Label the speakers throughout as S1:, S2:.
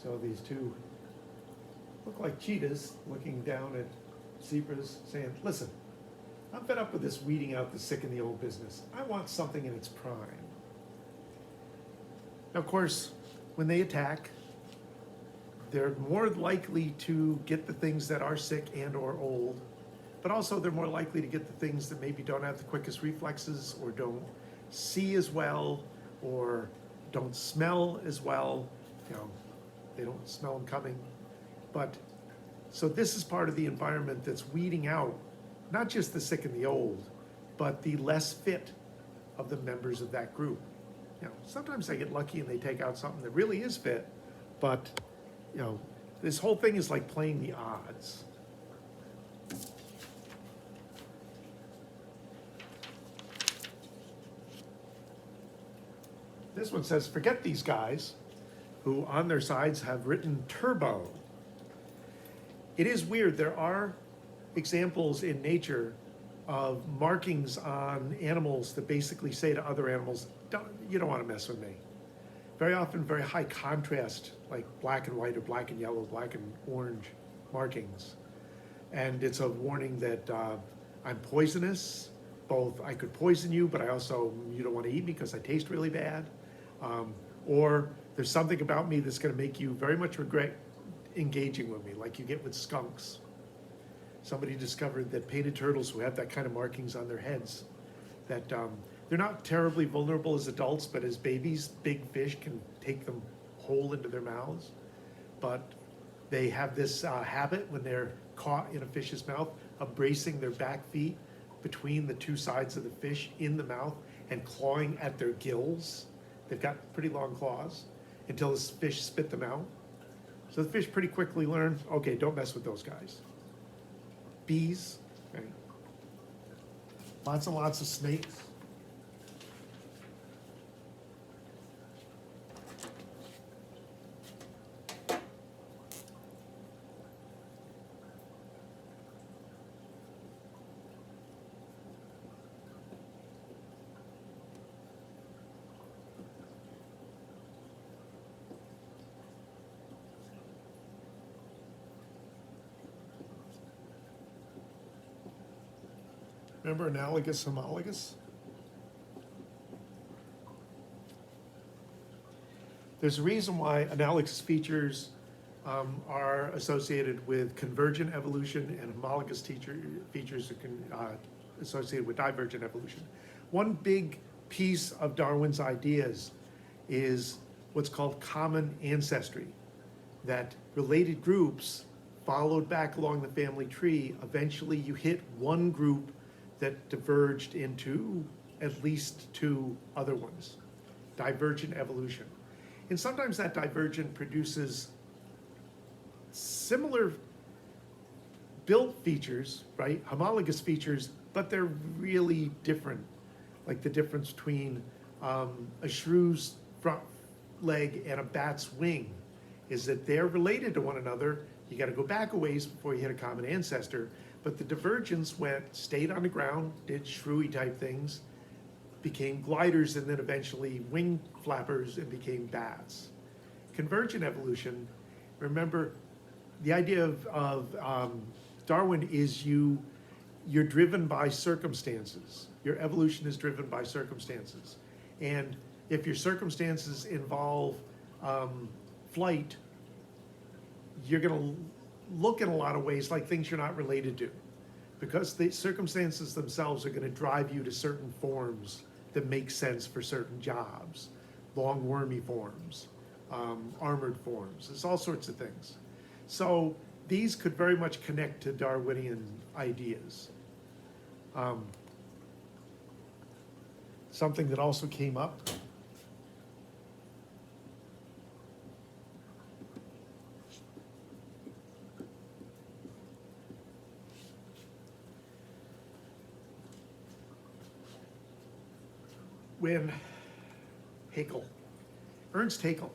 S1: So these two look like cheetahs looking down at zebras saying, listen, I'm fed up with this weeding out the sick and the old business. I want something in its prime. Now, of course, when they attack, they're more likely to get the things that are sick and or old, but also they're more likely to get the things that maybe don't have the quickest reflexes or don't see as well or don't smell as well. You know, they don't smell them coming. But so this is part of the environment that's weeding out not just the sick and the old, but the less fit of the members of that group. You know, sometimes they get lucky and they take out something that really is fit, but you know, this whole thing is like playing the odds. This one says, forget these guys who on their sides have written turbo. It is weird, there are examples in nature of markings on animals that basically say to other animals, you don't want to mess with me. Very often very high contrast, like black and white or black and yellow, black and orange markings. And it's a warning that I'm poisonous, both I could poison you, but I also, you don't want to eat me because I taste really bad. Or there's something about me that's going to make you very much regret engaging with me, like you get with skunks. Somebody discovered that painted turtles who have that kind of markings on their heads, that they're not terribly vulnerable as adults, but as babies, big fish can take them whole into their mouths. But they have this habit when they're caught in a fish's mouth of bracing their back feet between the two sides of the fish in the mouth and clawing at their gills. They've got pretty long claws until the fish spit them out. So the fish pretty quickly learn, okay, don't mess with those guys. Bees, okay. Lots and lots of snakes. Remember analogous, homologous? There's a reason why analogous features are associated with convergent evolution and homologous features are associated with divergent evolution. One big piece of Darwin's ideas is what's called common ancestry, that related groups followed back along the family tree. Eventually you hit one group that diverged into at least two other ones. Divergent evolution. And sometimes that divergent produces similar built features, right? Homologous features, but they're really different. Like the difference between a shrew's front leg and a bat's wing is that they're related to one another. You gotta go back a ways before you hit a common ancestor. But the divergence stayed on the ground, did shrewy type things, became gliders, and then eventually wing flappers and became bats. Convergent evolution, remember, the idea of Darwin is you're driven by circumstances. Your evolution is driven by circumstances. And if your circumstances involve flight, you're gonna look in a lot of ways like things you're not related to, because the circumstances themselves are going to drive you to certain forms that make sense for certain jobs, long wormy forms, armored forms, there's all sorts of things. So these could very much connect to Darwinian ideas. Something that also came up when Ernst Haeckel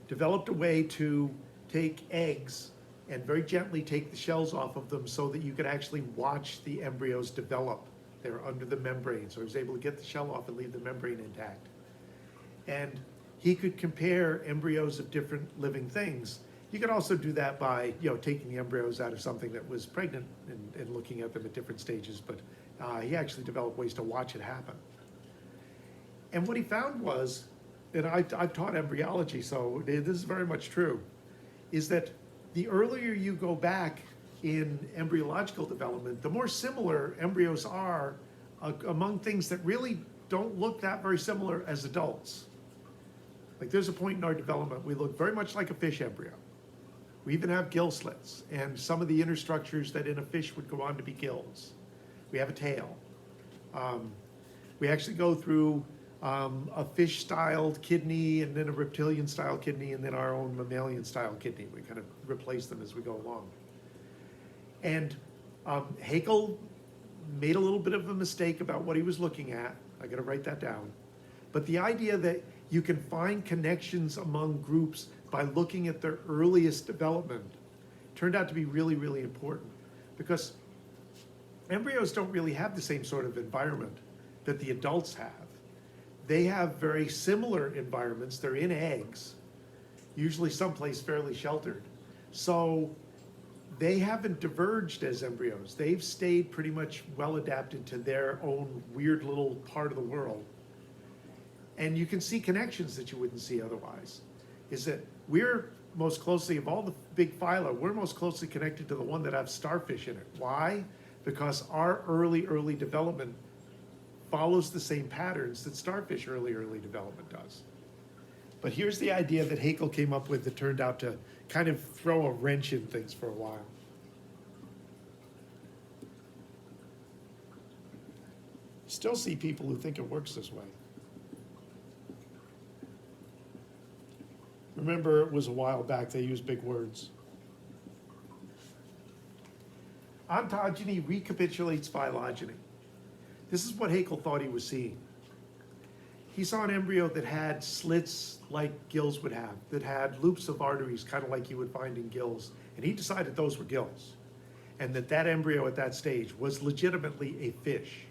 S1: developed a way to take eggs and very gently take the shells off of them so that you could actually watch the embryos develop. They're under the membrane, so he was able to get the shell off and leave the membrane intact. And he could compare embryos of different living things. You could also do that by, taking the embryos out of something that was pregnant and looking at them at different stages, but he actually developed ways to watch it happen. And what he found was, and I've taught embryology, so this is very much true, is that the earlier you go back in embryological development, the more similar embryos are among things that really don't look that very similar as adults. Like there's a point in our development, we look very much like a fish embryo. We even have gill slits and some of the inner structures that in a fish would go on to be gills. We have a tail. We actually go through a fish-styled kidney and then a reptilian-style kidney and then our own mammalian-style kidney. We kind of replace them as we go along. And Haeckel made a little bit of a mistake about what he was looking at. I got to write that down. But the idea that you can find connections among groups by looking at their earliest development turned out to be really, really important, because embryos don't really have the same sort of environment that the adults have. They have very similar environments. They're in eggs, usually someplace fairly sheltered. So they haven't diverged as embryos. They've stayed pretty much well adapted to their own weird little part of the world. And you can see connections that you wouldn't see otherwise. Is that we're most closely, of all the big phyla, we're most closely connected to the one that have starfish in it. Why? Because our early development follows the same patterns that starfish early development does. But here's the idea that Haeckel came up with that turned out to kind of throw a wrench in things for a while. Still see people who think it works this way. Remember, it was a while back, they used big words. Ontogeny recapitulates phylogeny. This is what Haeckel thought he was seeing. He saw an embryo that had slits like gills would have, that had loops of arteries, kind of like you would find in gills, and he decided those were gills, and that embryo at that stage was legitimately a fish.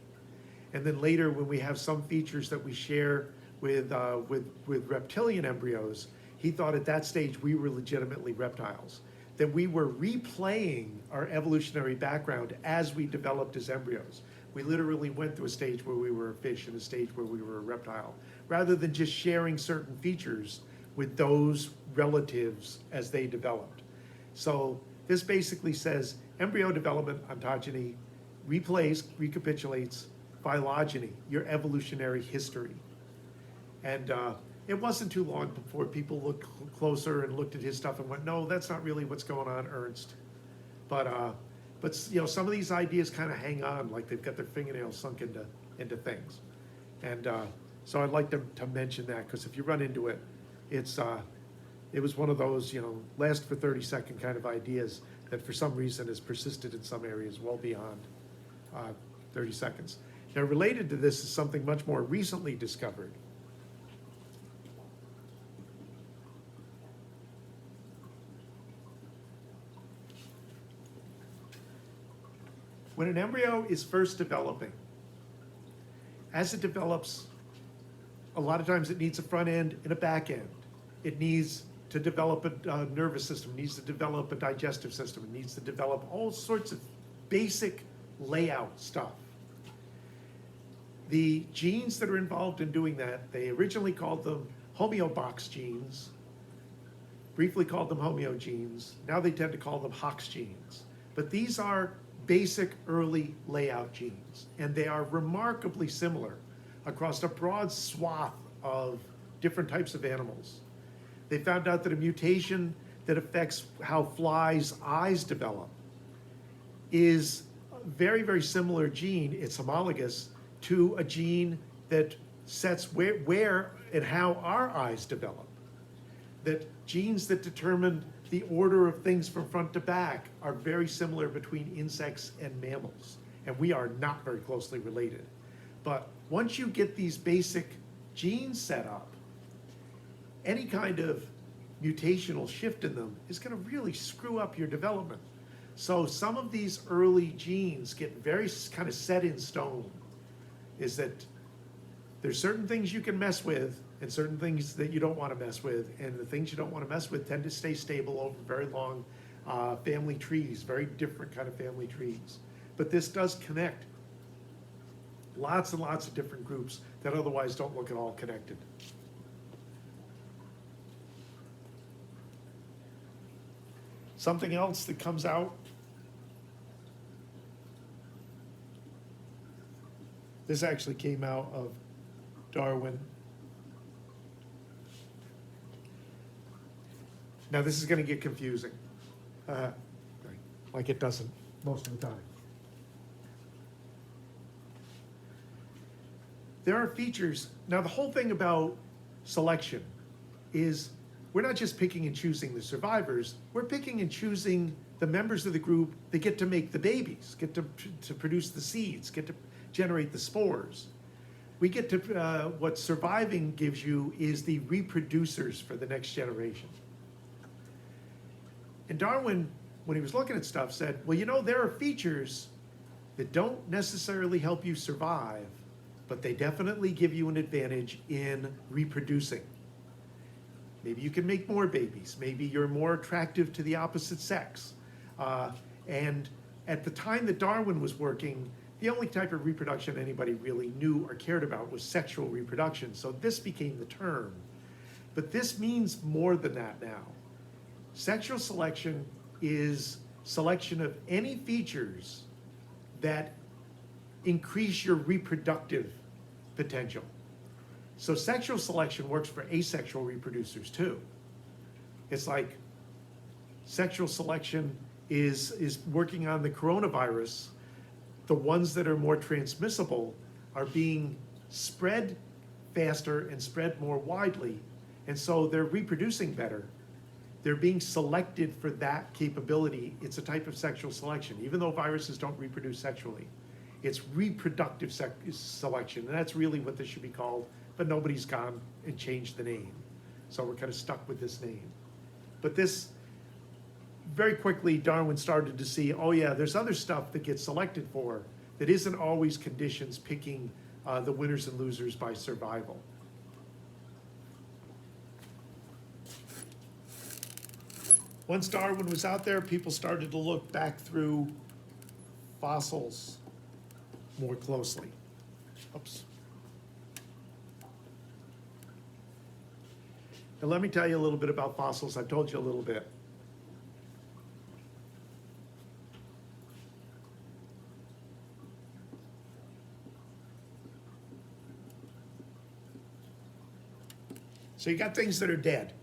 S1: And then later, when we have some features that we share with reptilian embryos, he thought at that stage we were legitimately reptiles, that we were replaying our evolutionary background as we developed as embryos. We literally went through a stage where we were a fish and a stage where we were a reptile, rather than just sharing certain features with those relatives as they developed. So this basically says embryo development, ontogeny, recapitulates phylogeny, your evolutionary history. And it wasn't too long before people looked closer and looked at his stuff and went, no, that's not really what's going on, Ernst. But some of these ideas kind of hang on, like they've got their fingernails sunk into things. And so I'd like to mention that, because if you run into it, it was one of those, last for 30-second kind of ideas that for some reason has persisted in some areas well beyond 30 seconds. Now, related to this is something much more recently discovered. When an embryo is first developing, as it develops, a lot of times it needs a front end and a back end. It needs to develop a nervous system, it needs to develop a digestive system, it needs to develop all sorts of basic layout stuff. The genes that are involved in doing that, they originally called them Hox genes, briefly called them homeogenes. Now they tend to call them Hox genes. But these are basic early layout genes, and they are remarkably similar across a broad swath of different types of animals. They found out that a mutation that affects how flies' eyes develop is a very, very similar gene. It's homologous to a gene that sets where and how our eyes develop. That genes that determine the order of things from front to back are very similar between insects and mammals, and we are not very closely related. But once you get these basic genes set up, any kind of mutational shift in them is going to really screw up your development. So some of these early genes get very kind of set in stone, is that There's certain things you can mess with and certain things that you don't want to mess with. And the things you don't want to mess with tend to stay stable over very long family trees, very different kind of family trees. But this does connect lots and lots of different groups that otherwise don't look at all connected. Something else that comes out, this actually came out of Darwin. Now this is going to get confusing, like it doesn't most of the time. There are features. Now the whole thing about selection is we're not just picking and choosing the survivors, we're picking and choosing the members of the group that get to make the babies, get to produce the seeds, get to generate the spores. We get to, what surviving gives you is the reproducers for the next generation. And Darwin, when he was looking at stuff, said, well, you know, there are features that don't necessarily help you survive, but they definitely give you an advantage in reproducing. Maybe you can make more babies. Maybe you're more attractive to the opposite sex. And at the time that Darwin was working, the only type of reproduction anybody really knew or cared about was sexual reproduction. So this became the term. But this means more than that now. Sexual selection is selection of any features that increase your reproductive potential. So sexual selection works for asexual reproducers too. It's like sexual selection is working on the coronavirus. The ones that are more transmissible are being spread faster and spread more widely. And so they're reproducing better. They're being selected for that capability. It's a type of sexual selection, even though viruses don't reproduce sexually. It's reproductive selection, and that's really what this should be called, but nobody's gone and changed the name. So we're kind of stuck with this name. But this, very quickly, Darwin started to see, oh yeah, there's other stuff that gets selected for that isn't always conditions picking the winners and losers by survival. Once Darwin was out there, people started to look back through fossils more closely. Oops. Now let me tell you a little bit about fossils. I've told you a little bit. So you got things that are dead.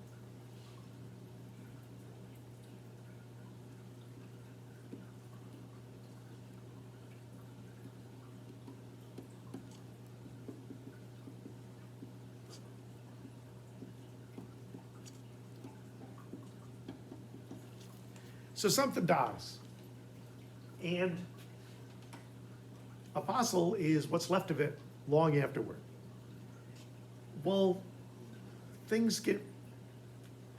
S1: So something dies, and a fossil is what's left of it long afterward. Well, things get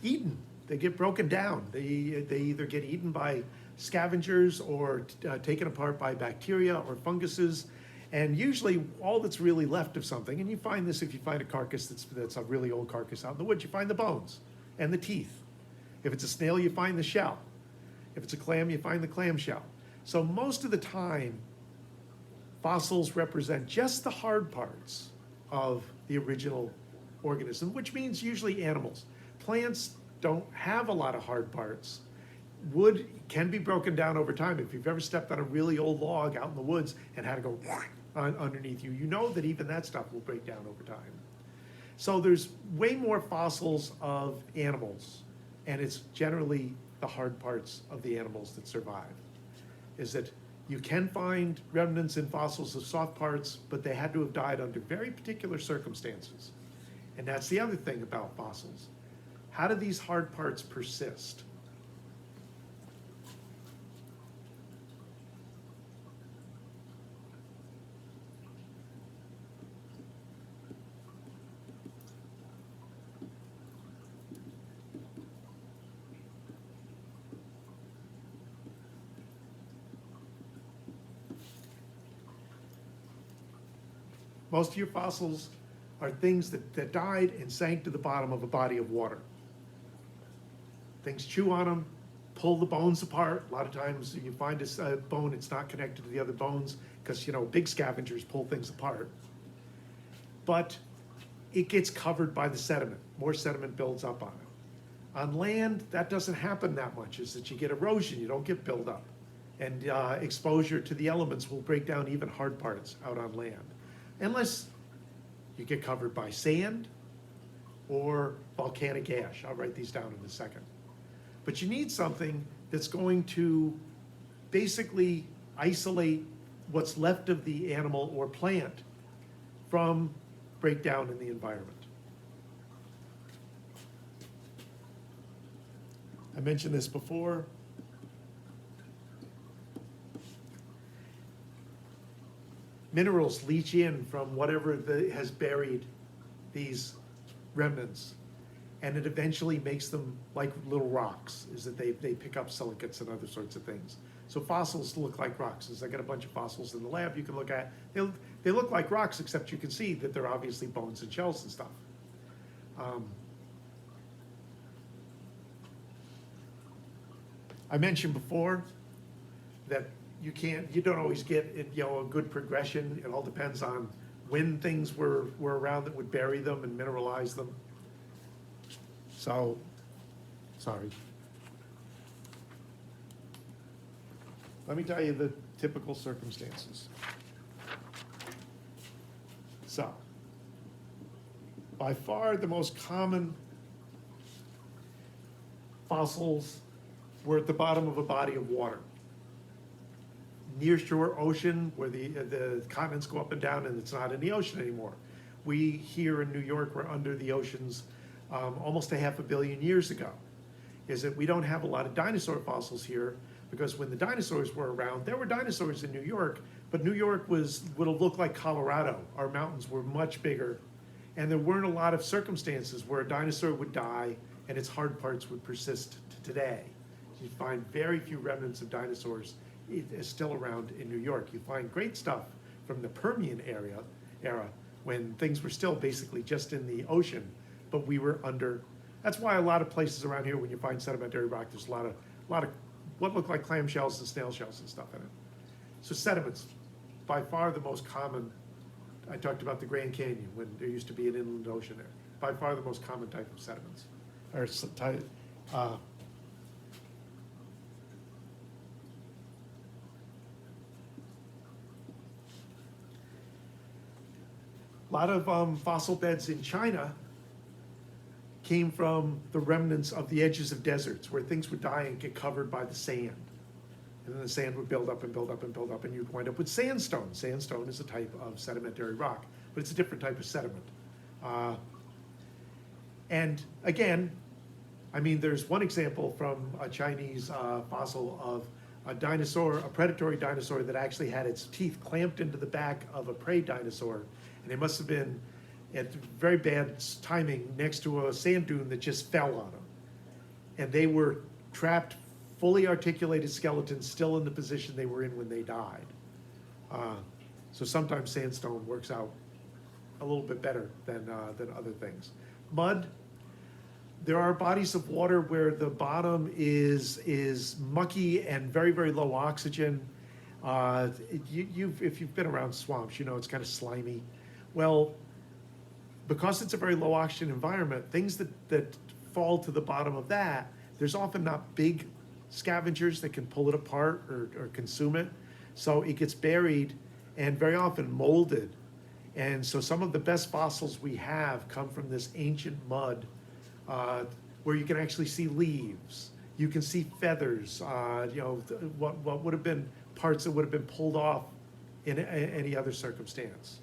S1: eaten. They get broken down. They either get eaten by scavengers or taken apart by bacteria or funguses. And usually all that's really left of something, and you find this if you find a carcass that's a really old carcass out in the woods, you find the bones and the teeth. If it's a snail, you find the shell. If it's a clam, you find the clam shell. So most of the time, fossils represent just the hard parts of the original organism, which means usually animals. Plants don't have a lot of hard parts. Wood can be broken down over time. If you've ever stepped on a really old log out in the woods and had to go underneath you, you know that even that stuff will break down over time. So there's way more fossils of animals, and it's generally the hard parts of the animals that survive. Is that you can find remnants in fossils of soft parts, but they had to have died under very particular circumstances. And that's the other thing about fossils. How do these hard parts persist? Most of your fossils are things that died and sank to the bottom of a body of water. Things chew on them, pull the bones apart. A lot of times you find a bone, it's not connected to the other bones because, you know, big scavengers pull things apart. But it gets covered by the sediment. More sediment builds up on it. On land, that doesn't happen that much, is that you get erosion, you don't get buildup. And exposure to the elements will break down even hard parts out on land. Unless you get covered by sand or volcanic ash. I'll write these down in a second. But you need something that's going to basically isolate what's left of the animal or plant from breakdown in the environment. I mentioned this before. Minerals leach in from whatever has buried these remnants, and it eventually makes them like little rocks, is that they pick up silicates and other sorts of things. So fossils look like rocks. As I got a bunch of fossils in the lab you can look at. They look like rocks, except you can see that they're obviously bones and shells and stuff. I mentioned before that you don't always get a good progression. It all depends on when things were around that would bury them and mineralize them. So, sorry. Let me tell you the typical circumstances. So, by far the most common fossils were at the bottom of a body of water. Nearshore ocean, where the continents go up and down and it's not in the ocean anymore. We here in New York were under the oceans almost 500 million years ago. Is that we don't have a lot of dinosaur fossils here, because when the dinosaurs were around, there were dinosaurs in New York, but New York would have looked like Colorado. Our mountains were much bigger, and there weren't a lot of circumstances where a dinosaur would die and its hard parts would persist to today. You find very few remnants of dinosaurs is still around in New York. You find great stuff from the Permian era when things were still basically just in the ocean, but we were under. That's why a lot of places around here, when you find sedimentary rock, there's a lot of what look like clam shells and snail shells and stuff in it. So sediments, by far the most common. I talked about the Grand Canyon when there used to be an inland ocean there. By far the most common type of sediments, or a lot of fossil beds in China came from the remnants of the edges of deserts, where things would die and get covered by the sand. And then the sand would build up and build up and build up, and you'd wind up with sandstone. Sandstone is a type of sedimentary rock, but it's a different type of sediment. And again, I mean, there's one example from a Chinese fossil of a dinosaur, a predatory dinosaur that actually had its teeth clamped into the back of a prey dinosaur. And it must have been at very bad timing next to a sand dune that just fell on them. And they were trapped, fully articulated skeletons still in the position they were in when they died. So sometimes sandstone works out a little bit better than other things. Mud, there are bodies of water where the bottom is mucky and very, very low oxygen. If you've been around swamps, you know it's kind of slimy. Well, because it's a very low oxygen environment, things that fall to the bottom of that, there's often not big scavengers that can pull it apart or consume it. So it gets buried and very often molded. And so some of the best fossils we have come from this ancient mud, where you can actually see leaves. You can see feathers, what would have been parts that would have been pulled off in any other circumstance.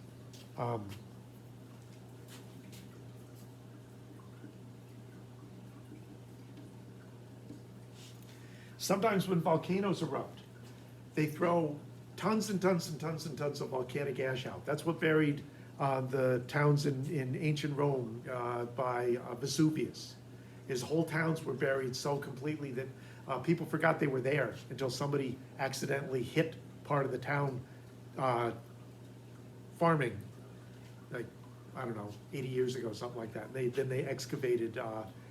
S1: Sometimes when volcanoes erupt, they throw tons and tons and tons and tons of volcanic ash out. That's what buried the towns in ancient Rome by Vesuvius. His whole towns were buried so completely that people forgot they were there until somebody accidentally hit part of the town farming, like I don't know, 80 years ago, something like that. And then they excavated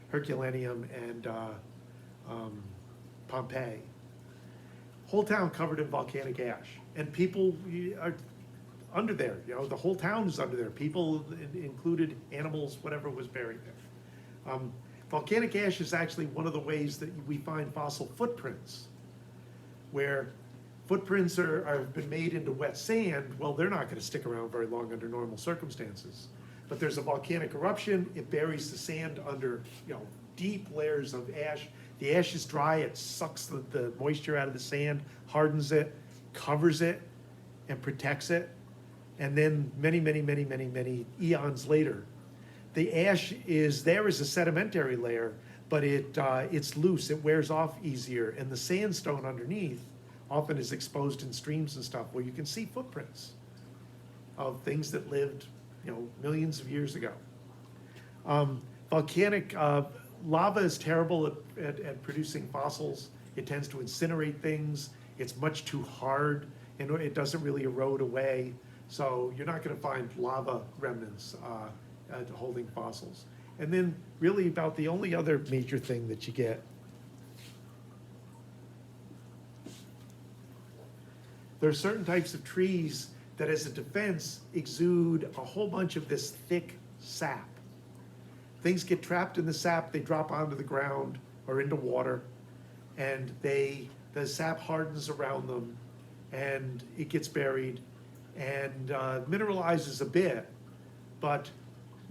S1: Herculaneum and Pompeii. Whole town covered in volcanic ash, and people are under there. You know, the whole town is under there. People, included animals, whatever was buried there. Volcanic ash is actually one of the ways that we find fossil footprints, where footprints have been made into wet sand. Well, they're not going to stick around very long under normal circumstances. But there's a volcanic eruption. It buries the sand under, deep layers of ash. The ash is dry. It sucks the moisture out of the sand, hardens it, covers it, and protects it. And then many, many, many, many, many eons later, the ash is there as a sedimentary layer, but it's loose. It wears off easier, and the sandstone underneath often is exposed in streams and stuff where you can see footprints of things that lived, millions of years ago. Volcanic lava is terrible at producing fossils. It tends to incinerate things. It's much too hard, and it doesn't really erode away. So you're not going to find lava remnants holding fossils. And then really about the only other major thing that you get, there are certain types of trees that as a defense exude a whole bunch of this thick sap. Things get trapped in the sap, they drop onto the ground or into water, and the sap hardens around them, and it gets buried and mineralizes a bit, but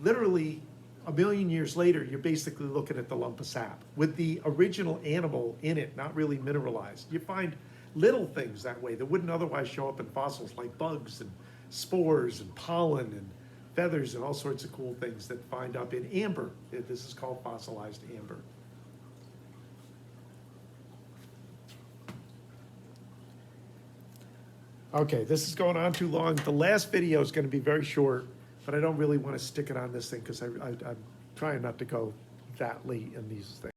S1: literally a million years later, you're basically looking at the lump of sap with the original animal in it, not really mineralized. You find little things that way that wouldn't otherwise show up in fossils, like bugs and spores and pollen and feathers and all sorts of cool things that find up in amber. This is called fossilized amber. Okay, this is going on too long. The last video is going to be very short, but I don't really want to stick it on this thing because I'm trying not to go that late in these things.